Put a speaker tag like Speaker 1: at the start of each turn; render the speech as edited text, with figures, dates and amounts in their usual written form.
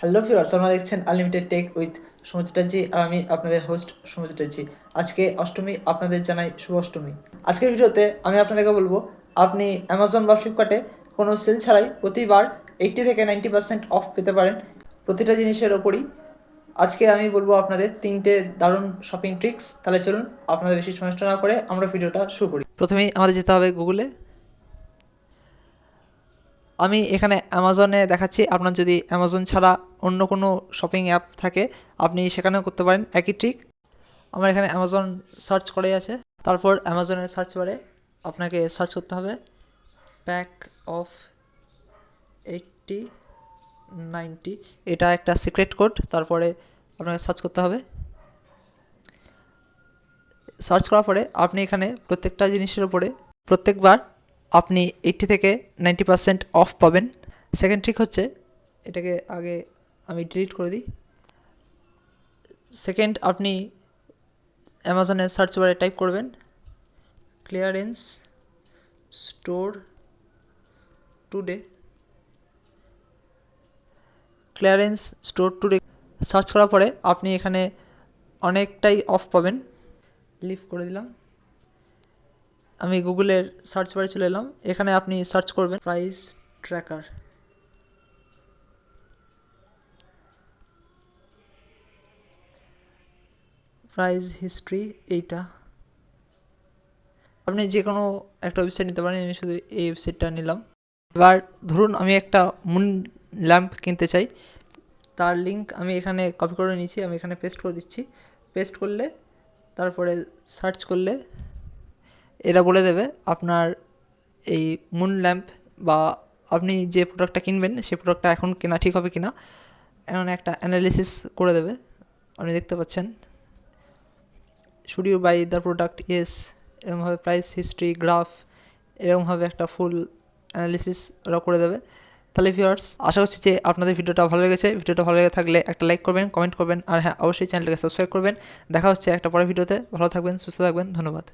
Speaker 1: Hello viewers, আপনারা দেখছেন unlimited tech with Soumya Chatterjee আর আমি আপনাদের হোস্ট সৌম্য চ্যাটার্জি। আজকে অষ্টমী, আপনাদের জানাই শুভ অষ্টমী। আজকের ভিডিওতে আমি আপনাদেরকে বলবো আপনি অ্যামাজন বা ফ্লিপকার্টে কোনো সেল ছাড়াই প্রতিবার 80 থেকে 90% অফ পেতে পারেন প্রতিটা জিনিসের ওপরই। আজকে আমি বলবো আপনাদের 3টে দারুণ শপিং ট্রিক্স। তাহলে চলুন আপনাদের বেশি সময় নষ্ট না করে আমরা ভিডিওটা শুরু করি। প্রথমেই আমাদের যেতে হবে গুগলে। আমি এখানে অ্যামাজনে দেখাচ্ছি, আপনার যদি অ্যামাজন ছাড়া অন্য কোনো শপিং অ্যাপ থাকে আপনি সেখানেও করতে পারেন একই ট্রিক। আমার এখানে অ্যামাজন সার্চ করাই আছে। তারপর অ্যামাজনের সার্চ বারে আপনাকে সার্চ করতে হবে প্যাক অফ 80-90, এটা একটা সিক্রেট কোড। তারপরে আপনাকে সার্চ করতে হবে। সার্চ করার পরে আপনি এখানে প্রত্যেকটা জিনিসের উপরে প্রত্যেকবার আপনি 80 থেকে 90% অফ পাবেন। সেকেন্ড ট্রিক হচ্ছে, এটাকে আগে আমি ডিলিট করে দিই। সেকেন্ড, আপনি অ্যামাজনের সার্চ বারে টাইপ করবেন clearance store today. Clearance store today search করার পরে আপনি এখানে অনেকটাই অফ পাবেন। লিভ করে দিলাম। আমি গুগলের সার্চ বারে চলে এলাম। এখানে আপনি সার্চ করবেন প্রাইস ট্র্যাকার। প্রাইস হিস্ট্রি এইটা। আপনি যে কোনো একটা ওয়েবসাইট নিতে পারেন, আমি শুধু এই ওয়েবসাইটটা নিলাম। এবার ধরুন আমি একটা মুন ল্যাম্প কিনতে চাই, তার লিঙ্ক আমি এখানে কপি করে নিয়েছি, আমি এখানে পেস্ট করে দিচ্ছি। পেস্ট করলে তারপরে সার্চ করলে এটা বলে দেবে আপনার এই মুন ল্যাম্প বা আপনি যে প্রোডাক্টটা কিনবেন সেই প্রোডাক্টটা এখন কেনা ঠিক হবে কিনা, এমন একটা অ্যানালিসিস করে দেবে। আপনি দেখতে পাচ্ছেন should you buy the product, yes, এরকমভাবে প্রাইস হিস্ট্রি গ্রাফ এরকমভাবে একটা ফুল অ্যানালিসিস ওরা করে দেবে। তাহলে ভিউয়ার্স, আশা করছি যে আপনাদের ভিডিওটা ভালো লেগেছে। ভিডিওটা ভালো লেগে থাকলে একটা লাইক করবেন, কমেন্ট করবেন, আর হ্যাঁ, অবশ্যই চ্যানেলটাকে সাবস্ক্রাইব করবেন। দেখা হচ্ছে একটা পরের ভিডিওতে। ভালো থাকবেন, সুস্থ থাকবেন, ধন্যবাদ।